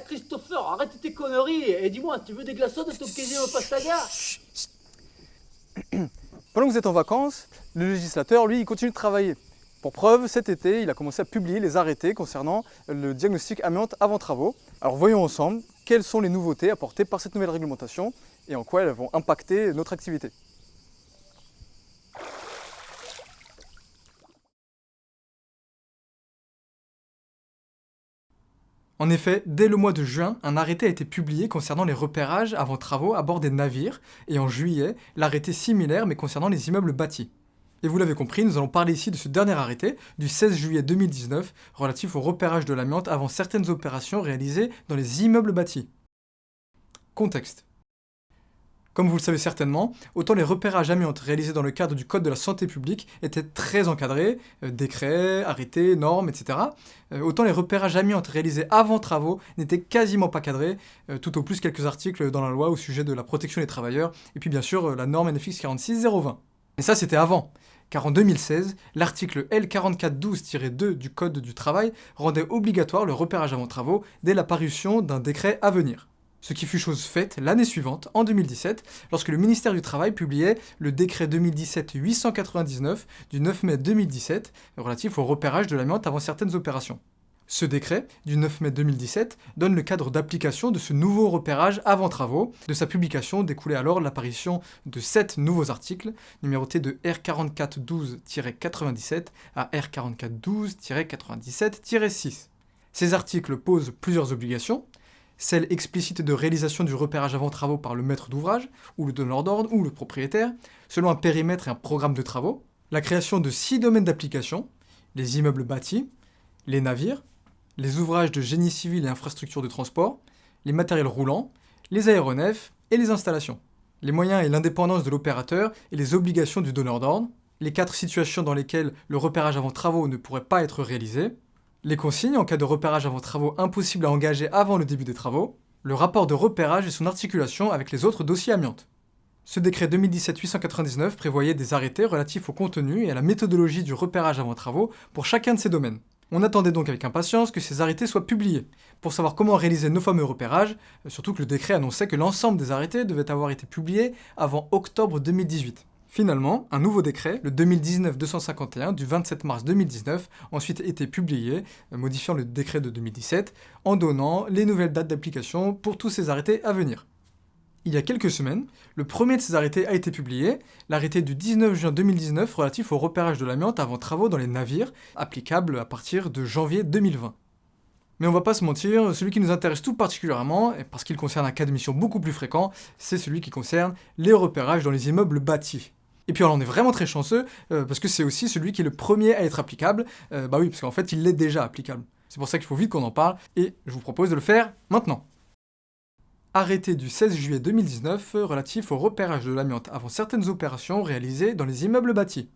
Christopher, arrête tes conneries et dis-moi, tu veux des glaçons de ton cuisine au pastaga? Pendant que vous êtes en vacances, le législateur, lui, il continue de travailler. Pour preuve, cet été, il a commencé à publier les arrêtés concernant le diagnostic amiante avant travaux. Alors voyons ensemble quelles sont les nouveautés apportées par cette nouvelle réglementation et en quoi elles vont impacter notre activité. En effet, dès le mois de juin, un arrêté a été publié concernant les repérages avant travaux à bord des navires, et en juillet, l'arrêté similaire mais concernant les immeubles bâtis. Et vous l'avez compris, nous allons parler ici de ce dernier arrêté, du 16 juillet 2019, relatif au repérage de l'amiante avant certaines opérations réalisées dans les immeubles bâtis. Contexte. Comme vous le savez certainement, autant les repérages amiante réalisés dans le cadre du Code de la santé publique étaient très encadrés, décrets, arrêtés, normes, etc. Autant les repérages amiante réalisés avant travaux n'étaient quasiment pas cadrés, tout au plus quelques articles dans la loi au sujet de la protection des travailleurs, et puis bien sûr la norme NFX 46020. Mais ça c'était avant, car en 2016, l'article L4412-2 du Code du travail rendait obligatoire le repérage avant travaux dès la parution d'un décret à venir. Ce qui fut chose faite l'année suivante, en 2017, lorsque le ministère du Travail publiait le décret 2017-899 du 9 mai 2017 relatif au repérage de l'amiante avant certaines opérations. Ce décret, du 9 mai 2017, donne le cadre d'application de ce nouveau repérage avant travaux. De sa publication découlait alors l'apparition de 7 nouveaux articles, numérotés de R4412-97 à R4412-97-6. Ces articles posent plusieurs obligations, celle explicite de réalisation du repérage avant travaux par le maître d'ouvrage, ou le donneur d'ordre, ou le propriétaire, selon un périmètre et un programme de travaux, la création de 6 domaines d'application, les immeubles bâtis, les navires, les ouvrages de génie civil et infrastructures de transport, les matériels roulants, les aéronefs et les installations, les moyens et l'indépendance de l'opérateur et les obligations du donneur d'ordre, les 4 situations dans lesquelles le repérage avant travaux ne pourrait pas être réalisé, les consignes en cas de repérage avant travaux impossible à engager avant le début des travaux, le rapport de repérage et son articulation avec les autres dossiers amiante. Ce décret 2017-899 prévoyait des arrêtés relatifs au contenu et à la méthodologie du repérage avant travaux pour chacun de ces domaines. On attendait donc avec impatience que ces arrêtés soient publiés, pour savoir comment réaliser nos fameux repérages, surtout que le décret annonçait que l'ensemble des arrêtés devaient avoir été publiés avant octobre 2018. Finalement, un nouveau décret, le 2019-251 du 27 mars 2019, a ensuite été publié, modifiant le décret de 2017, en donnant les nouvelles dates d'application pour tous ces arrêtés à venir. Il y a quelques semaines, le premier de ces arrêtés a été publié, l'arrêté du 19 juin 2019 relatif au repérage de l'amiante avant travaux dans les navires, applicable à partir de janvier 2020. Mais on va pas se mentir, celui qui nous intéresse tout particulièrement, et parce qu'il concerne un cas d'émission beaucoup plus fréquent, c'est celui qui concerne les repérages dans les immeubles bâtis. Et puis alors on est vraiment très chanceux, parce que c'est aussi celui qui est le premier à être applicable, bah oui, parce qu'en fait il l'est déjà applicable. C'est pour ça qu'il faut vite qu'on en parle, et je vous propose de le faire maintenant. Arrêté du 16 juillet 2019 relatif au repérage de l'amiante avant certaines opérations réalisées dans les immeubles bâtis.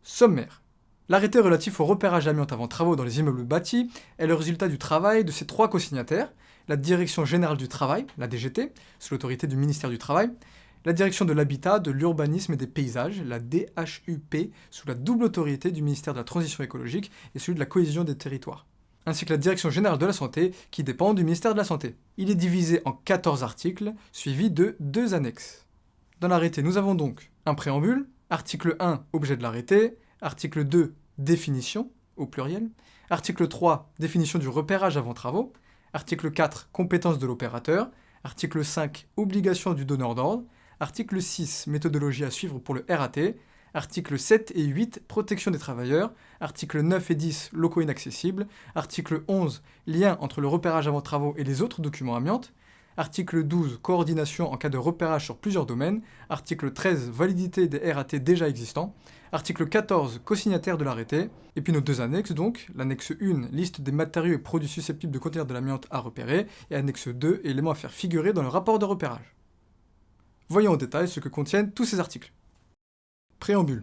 Sommaire. L'arrêté relatif au repérage amiante avant travaux dans les immeubles bâtis est le résultat du travail de ces 3 co-signataires, la Direction Générale du Travail, la DGT, sous l'autorité du ministère du Travail, la Direction de l'Habitat, de l'Urbanisme et des Paysages, la DHUP, sous la double autorité du ministère de la Transition écologique et celui de la Cohésion des territoires, ainsi que la Direction Générale de la Santé, qui dépend du ministère de la Santé. Il est divisé en 14 articles, suivis de 2 annexes. Dans l'arrêté, nous avons donc un préambule, article 1, objet de l'arrêté, article 2, définition, au pluriel, article 3, définition du repérage avant travaux, article 4, compétence de l'opérateur, article 5, obligation du donneur d'ordre, article 6, méthodologie à suivre pour le RAT, article 7 et 8, protection des travailleurs, article 9 et 10, locaux inaccessibles, article 11, lien entre le repérage avant travaux et les autres documents amiantes, article 12, coordination en cas de repérage sur plusieurs domaines, article 13, validité des RAT déjà existants, article 14, co-signataire de l'arrêté, et puis nos 2 annexes donc, l'annexe 1, liste des matériaux et produits susceptibles de contenir de l'amiante à repérer, et annexe 2, éléments à faire figurer dans le rapport de repérage. Voyons en détail ce que contiennent tous ces articles. Préambule.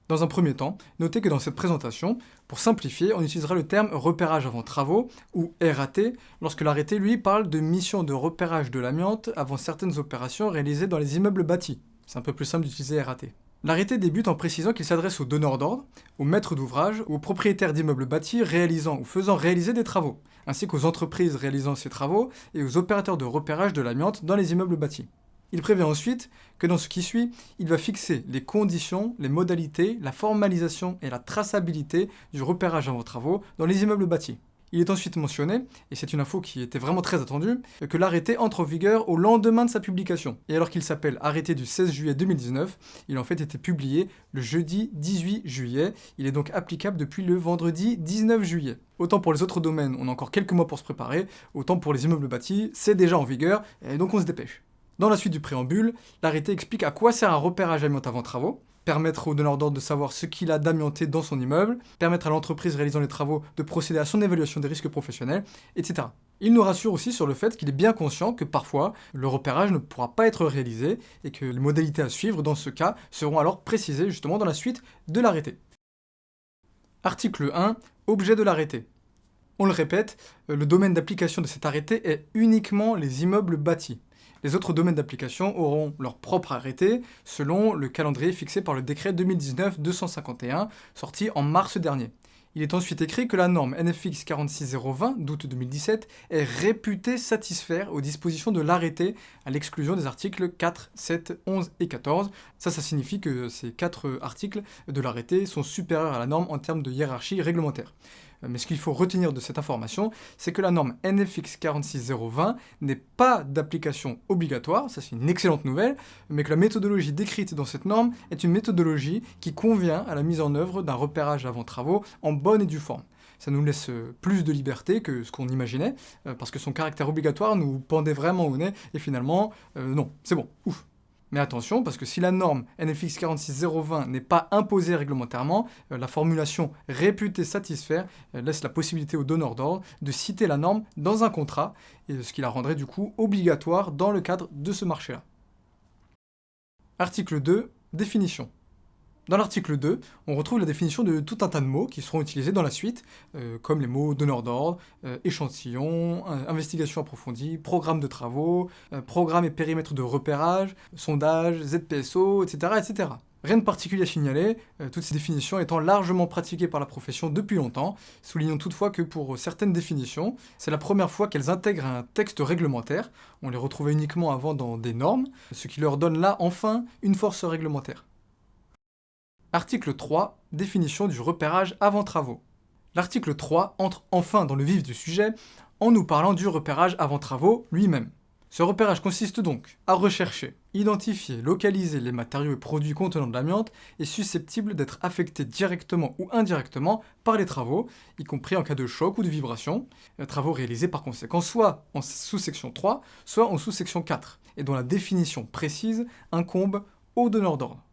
Dans un premier temps, notez que dans cette présentation, pour simplifier, on utilisera le terme repérage avant travaux, ou RAT, lorsque l'arrêté, lui, parle de mission de repérage de l'amiante avant certaines opérations réalisées dans les immeubles bâtis. C'est un peu plus simple d'utiliser RAT. L'arrêté débute en précisant qu'il s'adresse aux donneurs d'ordre, aux maîtres d'ouvrage ou aux propriétaires d'immeubles bâtis réalisant ou faisant réaliser des travaux, ainsi qu'aux entreprises réalisant ces travaux et aux opérateurs de repérage de l'amiante dans les immeubles bâtis. Il prévient ensuite que dans ce qui suit, il va fixer les conditions, les modalités, la formalisation et la traçabilité du repérage avant travaux dans les immeubles bâtis. Il est ensuite mentionné, et c'est une info qui était vraiment très attendue, que l'arrêté entre en vigueur au lendemain de sa publication. Et alors qu'il s'appelle arrêté du 16 juillet 2019, il a en fait été publié le jeudi 18 juillet. Il est donc applicable depuis le vendredi 19 juillet. Autant pour les autres domaines, on a encore quelques mois pour se préparer, autant pour les immeubles bâtis, c'est déjà en vigueur, et donc on se dépêche. Dans la suite du préambule, l'arrêté explique à quoi sert un repérage amiante avant travaux, permettre au donneur d'ordre de savoir ce qu'il a d'amianté dans son immeuble, permettre à l'entreprise réalisant les travaux de procéder à son évaluation des risques professionnels, etc. Il nous rassure aussi sur le fait qu'il est bien conscient que parfois, le repérage ne pourra pas être réalisé et que les modalités à suivre dans ce cas seront alors précisées justement dans la suite de l'arrêté. Article 1. Objet de l'arrêté. On le répète, le domaine d'application de cet arrêté est uniquement les immeubles bâtis. Les autres domaines d'application auront leur propre arrêté selon le calendrier fixé par le décret 2019-251 sorti en mars dernier. Il est ensuite écrit que la norme NFX 46020 d'août 2017 est réputée satisfaire aux dispositions de l'arrêté à l'exclusion des articles 4, 7, 11 et 14. Ça signifie que ces 4 articles de l'arrêté sont supérieurs à la norme en termes de hiérarchie réglementaire. Mais ce qu'il faut retenir de cette information, c'est que la norme NFX 46020 n'est pas d'application obligatoire, ça c'est une excellente nouvelle, mais que la méthodologie décrite dans cette norme est une méthodologie qui convient à la mise en œuvre d'un repérage avant travaux en bonne et due forme. Ça nous laisse plus de liberté que ce qu'on imaginait, parce que son caractère obligatoire nous pendait vraiment au nez, et finalement, non, c'est bon, ouf. Mais attention, parce que si la norme NFX 46020 n'est pas imposée réglementairement, la formulation réputée satisfaire laisse la possibilité au donneur d'ordre de citer la norme dans un contrat, et ce qui la rendrait du coup obligatoire dans le cadre de ce marché-là. Article 2. Définition. Dans l'article 2, on retrouve la définition de tout un tas de mots qui seront utilisés dans la suite, comme les mots donneur d'ordre, échantillon, investigation approfondie, programme de travaux, programme et périmètre de repérage, sondage, ZPSO, etc. etc. Rien de particulier à signaler, toutes ces définitions étant largement pratiquées par la profession depuis longtemps. Soulignons toutefois que pour certaines définitions, c'est la première fois qu'elles intègrent un texte réglementaire. On les retrouvait uniquement avant dans des normes, ce qui leur donne là enfin une force réglementaire. Article 3. Définition du repérage avant travaux. L'article 3 entre enfin dans le vif du sujet en nous parlant du repérage avant travaux lui-même. Ce repérage consiste donc à rechercher, identifier, localiser les matériaux et produits contenant de l'amiante et susceptibles d'être affectés directement ou indirectement par les travaux, y compris en cas de choc ou de vibration, travaux réalisés par conséquent soit en sous-section 3, soit en sous-section 4, et dont la définition précise incombe au donneur d'ordre.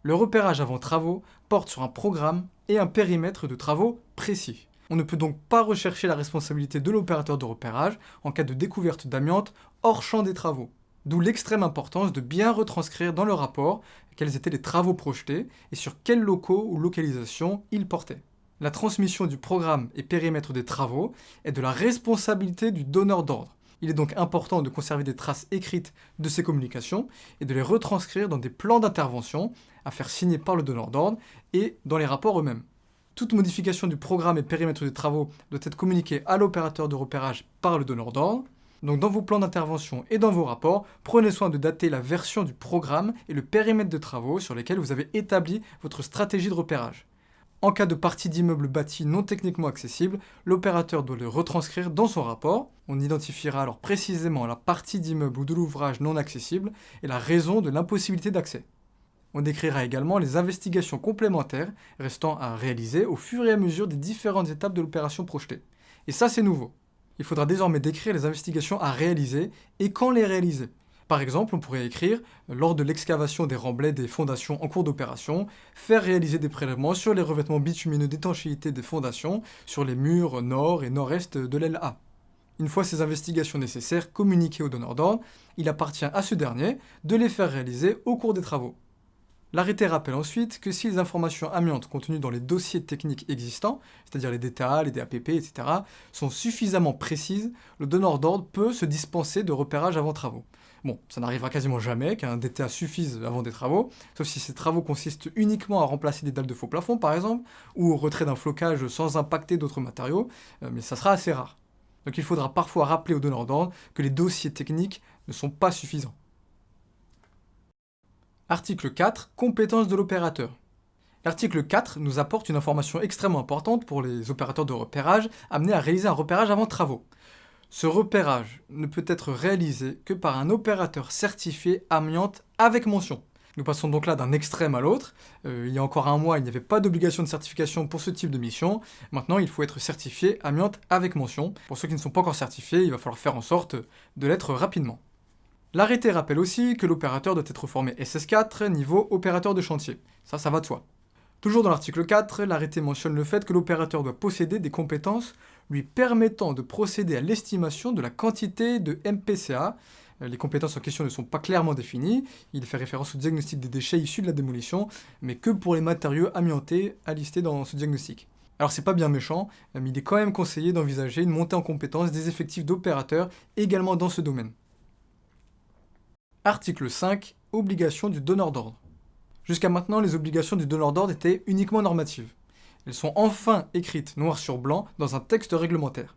Le repérage avant travaux porte sur un programme et un périmètre de travaux précis. On ne peut donc pas rechercher la responsabilité de l'opérateur de repérage en cas de découverte d'amiante hors champ des travaux. D'où l'extrême importance de bien retranscrire dans le rapport quels étaient les travaux projetés et sur quels locaux ou localisations ils portaient. La transmission du programme et périmètre des travaux est de la responsabilité du donneur d'ordre. Il est donc important de conserver des traces écrites de ces communications et de les retranscrire dans des plans d'intervention à faire signer par le donneur d'ordre et dans les rapports eux-mêmes. Toute modification du programme et périmètre des travaux doit être communiquée à l'opérateur de repérage par le donneur d'ordre. Donc dans vos plans d'intervention et dans vos rapports, prenez soin de dater la version du programme et le périmètre de travaux sur lesquels vous avez établi votre stratégie de repérage. En cas de partie d'immeuble bâti non techniquement accessible, l'opérateur doit le retranscrire dans son rapport. On identifiera alors précisément la partie d'immeuble ou de l'ouvrage non accessible et la raison de l'impossibilité d'accès. On décrira également les investigations complémentaires restant à réaliser au fur et à mesure des différentes étapes de l'opération projetée. Et ça, c'est nouveau. Il faudra désormais décrire les investigations à réaliser et quand les réaliser. Par exemple, on pourrait écrire, lors de l'excavation des remblais des fondations en cours d'opération, faire réaliser des prélèvements sur les revêtements bitumineux d'étanchéité des fondations, sur les murs nord et nord-est de l'aile A. Une fois ces investigations nécessaires communiquées au donneur d'ordre, il appartient à ce dernier de les faire réaliser au cours des travaux. L'arrêté rappelle ensuite que si les informations amiantes contenues dans les dossiers techniques existants, c'est-à-dire les DTA, les DAPP, etc., sont suffisamment précises, le donneur d'ordre peut se dispenser de repérage avant travaux. Bon, ça n'arrivera quasiment jamais qu'un DTA suffise avant des travaux, sauf si ces travaux consistent uniquement à remplacer des dalles de faux plafond par exemple, ou au retrait d'un flocage sans impacter d'autres matériaux, mais ça sera assez rare. Donc il faudra parfois rappeler aux donneurs d'ordre que les dossiers techniques ne sont pas suffisants. Article 4. Compétences de l'opérateur. L'article 4 nous apporte une information extrêmement importante pour les opérateurs de repérage amenés à réaliser un repérage avant travaux. Ce repérage ne peut être réalisé que par un opérateur certifié amiante avec mention. Nous passons donc là d'un extrême à l'autre. Il y a encore un mois, il n'y avait pas d'obligation de certification pour ce type de mission. Maintenant, il faut être certifié amiante avec mention. Pour ceux qui ne sont pas encore certifiés, il va falloir faire en sorte de l'être rapidement. L'arrêté rappelle aussi que l'opérateur doit être formé SS4, niveau opérateur de chantier. Ça va de soi. Toujours dans l'article 4, l'arrêté mentionne le fait que l'opérateur doit posséder des compétences lui permettant de procéder à l'estimation de la quantité de MPCA. Les compétences en question ne sont pas clairement définies, il fait référence au diagnostic des déchets issus de la démolition, mais que pour les matériaux amiantés à lister dans ce diagnostic. Alors c'est pas bien méchant, mais il est quand même conseillé d'envisager une montée en compétences des effectifs d'opérateurs également dans ce domaine. Article 5. Obligation du donneur d'ordre. Jusqu'à maintenant, les obligations du donneur d'ordre étaient uniquement normatives. Elles sont enfin écrites noir sur blanc dans un texte réglementaire.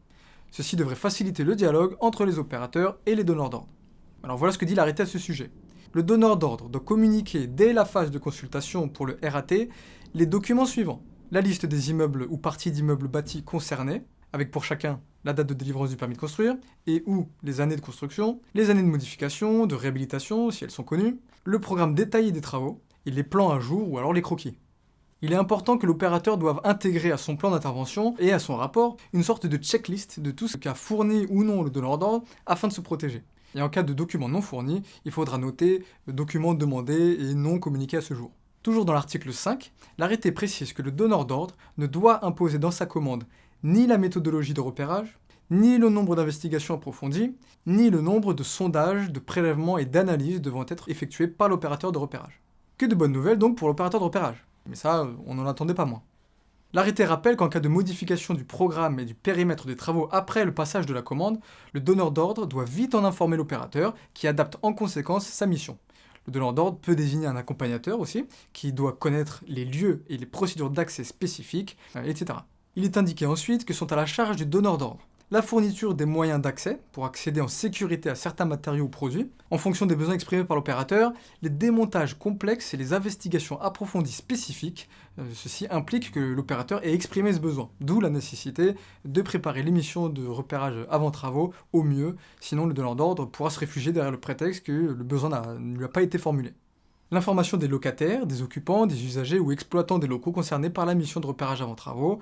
Ceci devrait faciliter le dialogue entre les opérateurs et les donneurs d'ordre. Alors voilà ce que dit l'arrêté à ce sujet. Le donneur d'ordre doit communiquer dès la phase de consultation pour le RAT les documents suivants. La liste des immeubles ou parties d'immeubles bâtis concernés, avec pour chacun la date de délivrance du permis de construire, et ou les années de construction, les années de modification, de réhabilitation, si elles sont connues, le programme détaillé des travaux, et les plans à jour ou alors les croquis. Il est important que l'opérateur doive intégrer à son plan d'intervention et à son rapport une sorte de checklist de tout ce qu'a fourni ou non le donneur d'ordre afin de se protéger. Et en cas de document non fourni, il faudra noter le document demandé et non communiqué à ce jour. Toujours dans l'article 5, l'arrêté précise que le donneur d'ordre ne doit imposer dans sa commande ni la méthodologie de repérage, ni le nombre d'investigations approfondies, ni le nombre de sondages, de prélèvements et d'analyses devant être effectués par l'opérateur de repérage. Que de bonnes nouvelles donc pour l'opérateur de repérage. Mais ça, on n'en attendait pas moins. L'arrêté rappelle qu'en cas de modification du programme et du périmètre des travaux après le passage de la commande, le donneur d'ordre doit vite en informer l'opérateur qui adapte en conséquence sa mission. Le donneur d'ordre peut désigner un accompagnateur aussi, qui doit connaître les lieux et les procédures d'accès spécifiques, etc. Il est indiqué ensuite que sont à la charge du donneur d'ordre la fourniture des moyens d'accès pour accéder en sécurité à certains matériaux ou produits, en fonction des besoins exprimés par l'opérateur, les démontages complexes et les investigations approfondies spécifiques. Ceci implique que l'opérateur ait exprimé ce besoin, d'où la nécessité de préparer l'émission de repérage avant travaux au mieux, sinon le donneur d'ordre pourra se réfugier derrière le prétexte que le besoin ne lui a pas été formulé. L'information des locataires, des occupants, des usagers ou exploitants des locaux concernés par la mission de repérage avant travaux.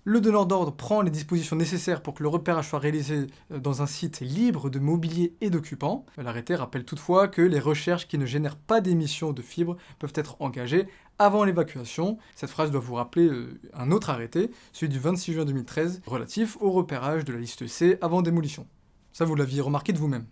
Le donneur d'ordre prend les dispositions nécessaires pour que le repérage soit réalisé dans un site libre de mobilier et d'occupants. L'arrêté rappelle toutefois que les recherches qui ne génèrent pas d'émissions de fibres peuvent être engagées avant l'évacuation. Cette phrase doit vous rappeler un autre arrêté, celui du 26 juin 2013, relatif au repérage de la liste C avant démolition. Ça, vous l'aviez remarqué de vous-même.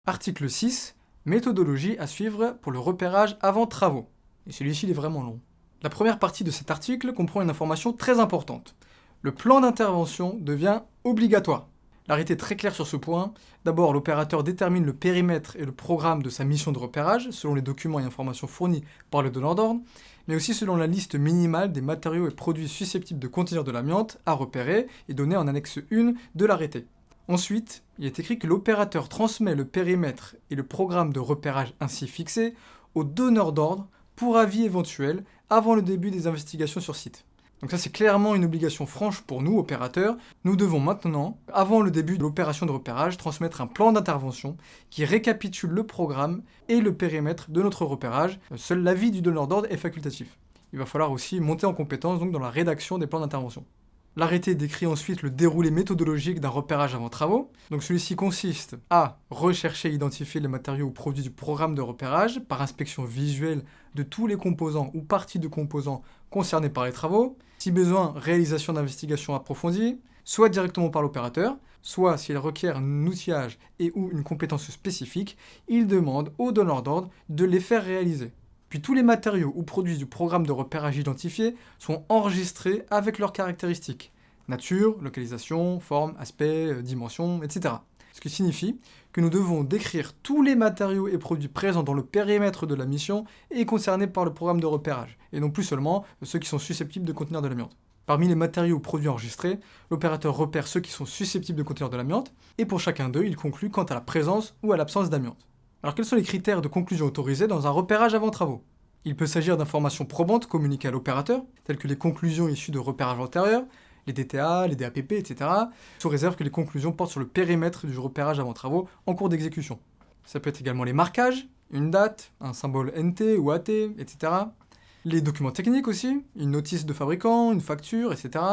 Article 6. Méthodologie à suivre pour le repérage avant travaux. Et celui-ci il est vraiment long. La première partie de cet article comprend une information très importante. Le plan d'intervention devient obligatoire. L'arrêté est très clair sur ce point. D'abord, l'opérateur détermine le périmètre et le programme de sa mission de repérage, selon les documents et informations fournis par le donneur d'ordre, mais aussi selon la liste minimale des matériaux et produits susceptibles de contenir de l'amiante à repérer et donnée en annexe 1 de l'arrêté. Ensuite, il est écrit que l'opérateur transmet le périmètre et le programme de repérage ainsi fixé au donneur d'ordre pour avis éventuel avant le début des investigations sur site. Donc ça c'est clairement une obligation franche pour nous, opérateurs. Nous devons maintenant, avant le début de l'opération de repérage, transmettre un plan d'intervention qui récapitule le programme et le périmètre de notre repérage. Seul l'avis du donneur d'ordre est facultatif. Il va falloir aussi monter en compétence donc dans la rédaction des plans d'intervention. L'arrêté décrit ensuite le déroulé méthodologique d'un repérage avant travaux. Donc celui-ci consiste à rechercher et identifier les matériaux ou produits du programme de repérage par inspection visuelle de tous les composants ou parties de composants concernés par les travaux. Si besoin, réalisation d'investigations approfondies, soit directement par l'opérateur, soit s'il requiert un outillage et ou une compétence spécifique, il demande au donneur d'ordre de les faire réaliser. Puis tous les matériaux ou produits du programme de repérage identifié sont enregistrés avec leurs caractéristiques. Nature, localisation, forme, aspect, dimension, etc. ce qui signifie que nous devons décrire tous les matériaux et produits présents dans le périmètre de la mission et concernés par le programme de repérage, et non plus seulement ceux qui sont susceptibles de contenir de l'amiante. Parmi les matériaux ou produits enregistrés, l'opérateur repère ceux qui sont susceptibles de contenir de l'amiante, et pour chacun d'eux, il conclut quant à la présence ou à l'absence d'amiante. Alors quels sont les critères de conclusion autorisés dans un repérage avant travaux? Il peut s'agir d'informations probantes communiquées à l'opérateur, telles que les conclusions issues de repérages antérieurs, les DTA, les DAPP, etc., sous réserve que les conclusions portent sur le périmètre du repérage avant travaux en cours d'exécution. Ça peut être également les marquages, une date, un symbole NT ou AT, etc., les documents techniques aussi, une notice de fabricant, une facture, etc.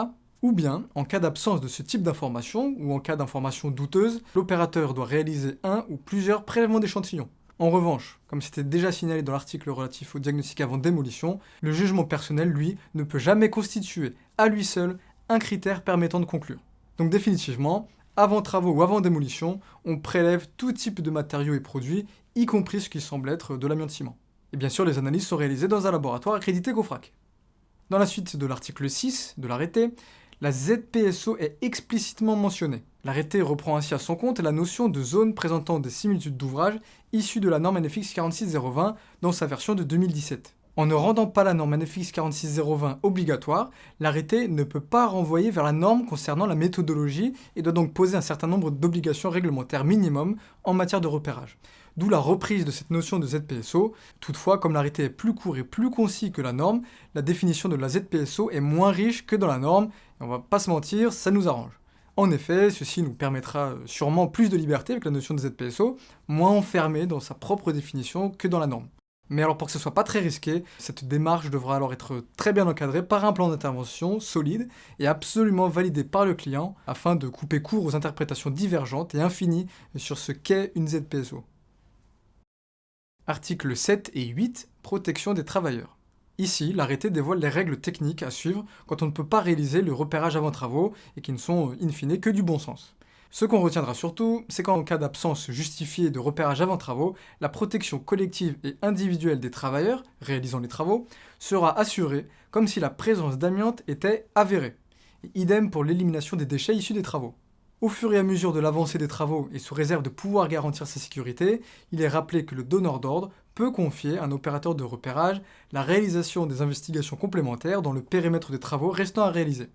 Ou bien, en cas d'absence de ce type d'information, ou en cas d'information douteuse, l'opérateur doit réaliser un ou plusieurs prélèvements d'échantillons. En revanche, comme c'était déjà signalé dans l'article relatif au diagnostic avant démolition, le jugement personnel, lui, ne peut jamais constituer, à lui seul, un critère permettant de conclure. Donc définitivement, avant travaux ou avant démolition, on prélève tout type de matériaux et produits, y compris ce qui semble être de l'amiante-ciment. Et bien sûr, les analyses sont réalisées dans un laboratoire accrédité GOFRAC. Dans la suite de l'article 6 de l'arrêté, la ZPSO est explicitement mentionnée. L'arrêté reprend ainsi à son compte la notion de zone présentant des similitudes d'ouvrage issue de la norme NFX 46020 dans sa version de 2017. En ne rendant pas la norme NFX 46020 obligatoire, l'arrêté ne peut pas renvoyer vers la norme concernant la méthodologie et doit donc poser un certain nombre d'obligations réglementaires minimum en matière de repérage. D'où la reprise de cette notion de ZPSO. Toutefois, comme l'arrêté est plus court et plus concis que la norme, la définition de la ZPSO est moins riche que dans la norme, et on va pas se mentir, ça nous arrange. En effet, ceci nous permettra sûrement plus de liberté avec la notion de ZPSO, moins enfermé dans sa propre définition que dans la norme. Mais alors pour que ce soit pas très risqué, cette démarche devra alors être très bien encadrée par un plan d'intervention solide et absolument validé par le client afin de couper court aux interprétations divergentes et infinies sur ce qu'est une ZPSO. Articles 7 et 8, protection des travailleurs. Ici, l'arrêté dévoile les règles techniques à suivre quand on ne peut pas réaliser le repérage avant travaux et qui ne sont in fine que du bon sens. Ce qu'on retiendra surtout, c'est qu'en cas d'absence justifiée de repérage avant travaux, la protection collective et individuelle des travailleurs réalisant les travaux sera assurée comme si la présence d'amiante était avérée. Et idem pour l'élimination des déchets issus des travaux. Au fur et à mesure de l'avancée des travaux et sous réserve de pouvoir garantir sa sécurité, il est rappelé que le donneur d'ordre peut confier à un opérateur de repérage la réalisation des investigations complémentaires dans le périmètre des travaux restant à réaliser.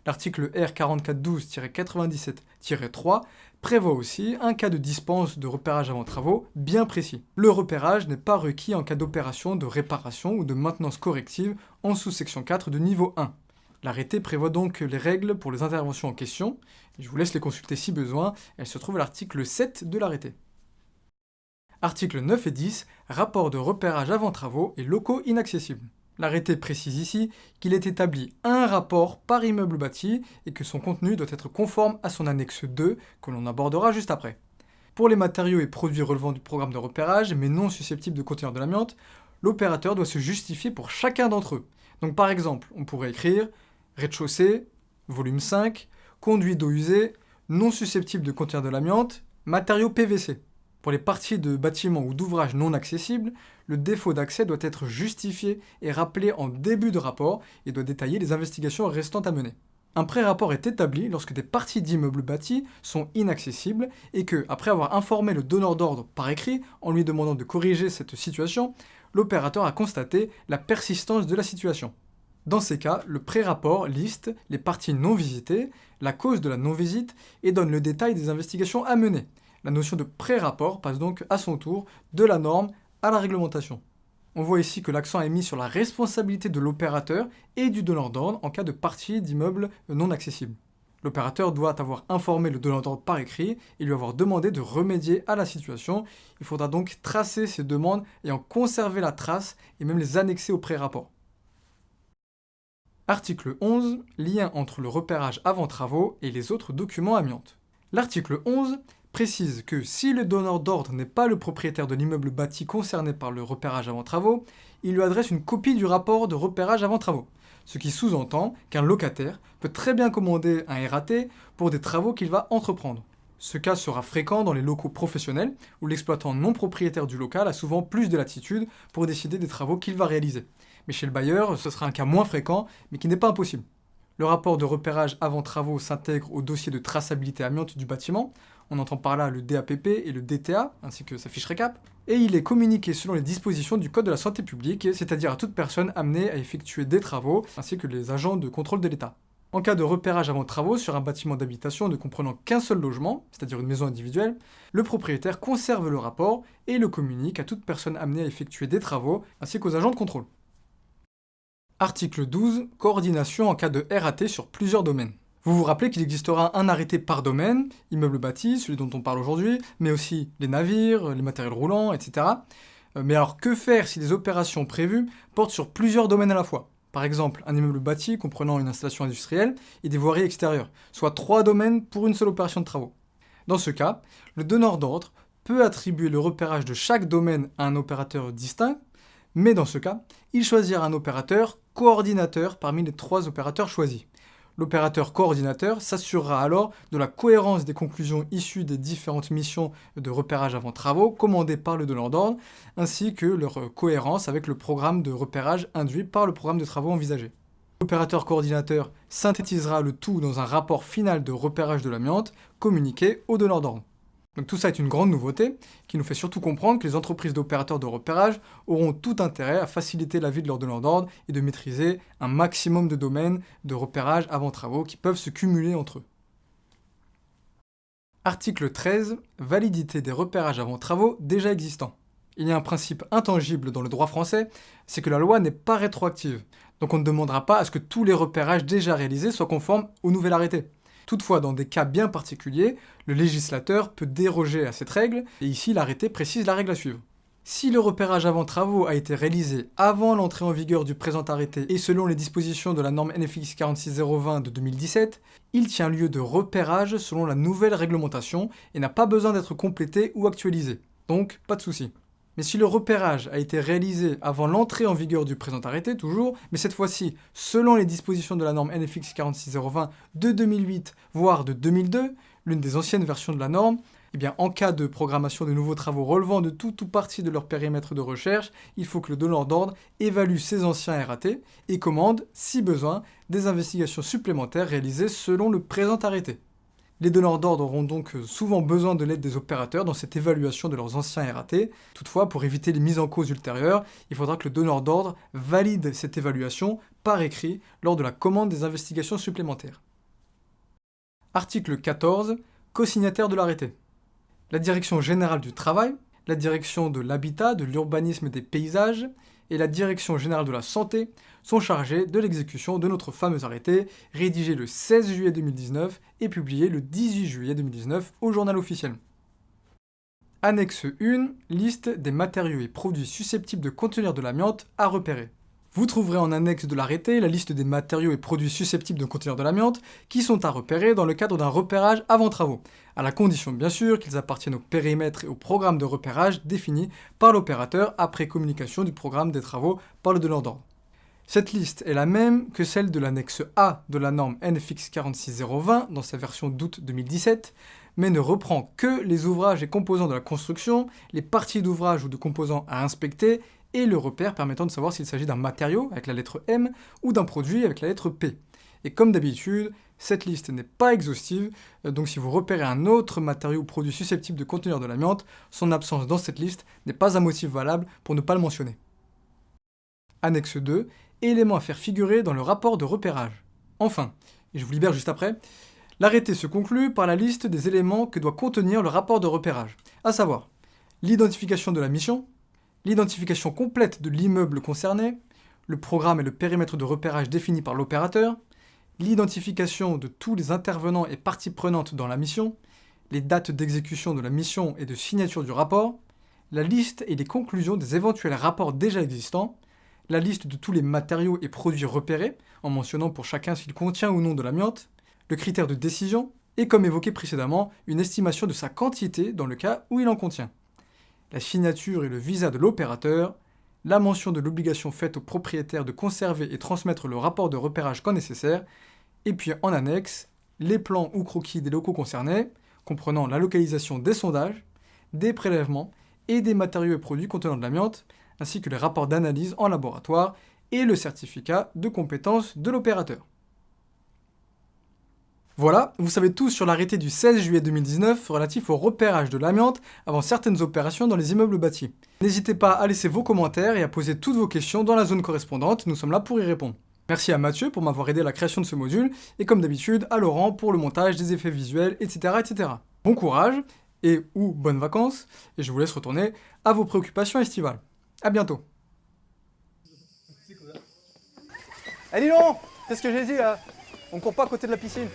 L'article R4412-97-3 prévoit aussi un cas de dispense de repérage avant travaux bien précis. Le repérage n'est pas requis en cas d'opération de réparation ou de maintenance corrective en sous-section 4 de niveau 1. L'arrêté prévoit donc les règles pour les interventions en question. Je vous laisse les consulter si besoin, elles se trouvent à l'article 7 de l'arrêté. Articles 9 et 10, rapport de repérage avant travaux et locaux inaccessibles. L'arrêté précise ici qu'il est établi un rapport par immeuble bâti et que son contenu doit être conforme à son annexe 2, que l'on abordera juste après. Pour les matériaux et produits relevant du programme de repérage, mais non susceptibles de contenir de l'amiante, l'opérateur doit se justifier pour chacun d'entre eux. Donc par exemple, on pourrait écrire rez-de-chaussée, volume 5, conduit d'eau usée, non susceptible de contenir de l'amiante, matériaux PVC. Pour les parties de bâtiments ou d'ouvrages non accessibles, le défaut d'accès doit être justifié et rappelé en début de rapport et doit détailler les investigations restantes à mener. Un pré-rapport est établi lorsque des parties d'immeubles bâtis sont inaccessibles et que, après avoir informé le donneur d'ordre par écrit en lui demandant de corriger cette situation, l'opérateur a constaté la persistance de la situation. Dans ces cas, le pré-rapport liste les parties non visitées, la cause de la non-visite et donne le détail des investigations à mener. La notion de pré-rapport passe donc à son tour de la norme à la réglementation. On voit ici que l'accent est mis sur la responsabilité de l'opérateur et du donneur d'ordre en cas de partie d'immeubles non accessibles. L'opérateur doit avoir informé le donneur d'ordre par écrit et lui avoir demandé de remédier à la situation. Il faudra donc tracer ces demandes et en conserver la trace et même les annexer au pré-rapport. Article 11, lien entre le repérage avant travaux et les autres documents amiantes. L'article 11 précise que si le donneur d'ordre n'est pas le propriétaire de l'immeuble bâti concerné par le repérage avant travaux, il lui adresse une copie du rapport de repérage avant travaux, ce qui sous-entend qu'un locataire peut très bien commander un RAT pour des travaux qu'il va entreprendre. Ce cas sera fréquent dans les locaux professionnels, où l'exploitant non propriétaire du local a souvent plus de latitude pour décider des travaux qu'il va réaliser. Mais chez le bailleur, ce sera un cas moins fréquent, mais qui n'est pas impossible. Le rapport de repérage avant travaux s'intègre au dossier de traçabilité amiante du bâtiment. On entend par là le DAPP et le DTA, ainsi que sa fiche récap. Et il est communiqué selon les dispositions du Code de la santé publique, c'est-à-dire à toute personne amenée à effectuer des travaux, ainsi que les agents de contrôle de l'État. En cas de repérage avant travaux sur un bâtiment d'habitation ne comprenant qu'un seul logement, c'est-à-dire une maison individuelle, le propriétaire conserve le rapport et le communique à toute personne amenée à effectuer des travaux, ainsi qu'aux agents de contrôle. Article 12. Coordination en cas de RAT sur plusieurs domaines. Vous vous rappelez qu'il existera un arrêté par domaine, immeuble bâti, celui dont on parle aujourd'hui, mais aussi les navires, les matériels roulants, etc. Mais alors que faire si les opérations prévues portent sur plusieurs domaines à la fois ? Par exemple, un immeuble bâti comprenant une installation industrielle et des voiries extérieures, soit 3 domaines pour une seule opération de travaux. Dans ce cas, le donneur d'ordre peut attribuer le repérage de chaque domaine à un opérateur distinct, mais dans ce cas, il choisira un opérateur coordinateur parmi les 3 opérateurs choisis. L'opérateur coordinateur s'assurera alors de la cohérence des conclusions issues des différentes missions de repérage avant travaux commandées par le donneur d'ordre, ainsi que leur cohérence avec le programme de repérage induit par le programme de travaux envisagé. L'opérateur coordinateur synthétisera le tout dans un rapport final de repérage de l'amiante communiqué au donneur d'ordre. Donc tout ça est une grande nouveauté qui nous fait surtout comprendre que les entreprises d'opérateurs de repérage auront tout intérêt à faciliter la vie de leurs donneurs d'ordre et de maîtriser un maximum de domaines de repérage avant travaux qui peuvent se cumuler entre eux. Article 13. Validité des repérages avant travaux déjà existants. Il y a un principe intangible dans le droit français, c'est que la loi n'est pas rétroactive. Donc on ne demandera pas à ce que tous les repérages déjà réalisés soient conformes au nouvel arrêté. Toutefois, dans des cas bien particuliers, le législateur peut déroger à cette règle, et ici l'arrêté précise la règle à suivre. Si le repérage avant travaux a été réalisé avant l'entrée en vigueur du présent arrêté et selon les dispositions de la norme NFX 46020 de 2017, il tient lieu de repérage selon la nouvelle réglementation et n'a pas besoin d'être complété ou actualisé. Donc, pas de souci. Mais si le repérage a été réalisé avant l'entrée en vigueur du présent arrêté, toujours, mais cette fois-ci selon les dispositions de la norme NFX 46020 de 2008, voire de 2002, l'une des anciennes versions de la norme, eh bien, en cas de programmation de nouveaux travaux relevant de tout ou partie de leur périmètre de recherche, il faut que le donneur d'ordre évalue ces anciens RAT et commande, si besoin, des investigations supplémentaires réalisées selon le présent arrêté. Les donneurs d'ordre auront donc souvent besoin de l'aide des opérateurs dans cette évaluation de leurs anciens RAT. Toutefois, pour éviter les mises en cause ultérieures, il faudra que le donneur d'ordre valide cette évaluation par écrit lors de la commande des investigations supplémentaires. Article 14. Co-signataire de l'arrêté. La Direction générale du travail, la Direction de l'habitat, de l'urbanisme et des paysages et la Direction générale de la santé sont chargés de l'exécution de notre fameux arrêté, rédigé le 16 juillet 2019 et publié le 18 juillet 2019 au journal officiel. Annexe 1, liste des matériaux et produits susceptibles de contenir de l'amiante à repérer. Vous trouverez en annexe de l'arrêté la liste des matériaux et produits susceptibles de contenir de l'amiante qui sont à repérer dans le cadre d'un repérage avant travaux, à la condition bien sûr qu'ils appartiennent au périmètre et au programme de repérage défini par l'opérateur après communication du programme des travaux par le donneur d'ordre. Cette liste est la même que celle de l'annexe A de la norme NFX 46020 dans sa version d'août 2017, mais ne reprend que les ouvrages et composants de la construction, les parties d'ouvrage ou de composants à inspecter et le repère permettant de savoir s'il s'agit d'un matériau avec la lettre M ou d'un produit avec la lettre P. Et comme d'habitude, cette liste n'est pas exhaustive, donc si vous repérez un autre matériau ou produit susceptible de contenir de l'amiante, son absence dans cette liste n'est pas un motif valable pour ne pas le mentionner. Annexe 2, éléments à faire figurer dans le rapport de repérage. Enfin, et je vous libère juste après, l'arrêté se conclut par la liste des éléments que doit contenir le rapport de repérage, à savoir l'identification de la mission, l'identification complète de l'immeuble concerné, le programme et le périmètre de repérage définis par l'opérateur, l'identification de tous les intervenants et parties prenantes dans la mission, les dates d'exécution de la mission et de signature du rapport, la liste et les conclusions des éventuels rapports déjà existants, la liste de tous les matériaux et produits repérés, en mentionnant pour chacun s'il contient ou non de l'amiante, le critère de décision, et comme évoqué précédemment, une estimation de sa quantité dans le cas où il en contient. La signature et le visa de l'opérateur, la mention de l'obligation faite au propriétaire de conserver et transmettre le rapport de repérage quand nécessaire, et puis en annexe, les plans ou croquis des locaux concernés, comprenant la localisation des sondages, des prélèvements et des matériaux et produits contenant de l'amiante, ainsi que les rapports d'analyse en laboratoire et le certificat de compétence de l'opérateur. Voilà, vous savez tout sur l'arrêté du 16 juillet 2019 relatif au repérage de l'amiante avant certaines opérations dans les immeubles bâtis. N'hésitez pas à laisser vos commentaires et à poser toutes vos questions dans la zone correspondante, nous sommes là pour y répondre. Merci à Mathieu pour m'avoir aidé à la création de ce module, et comme d'habitude à Laurent pour le montage des effets visuels, etc. etc. Bon courage, et ou bonnes vacances, et je vous laisse retourner à vos préoccupations estivales. A bientôt. Eh dis donc, qu'est-ce que j'ai dit là? On court pas à côté de la piscine.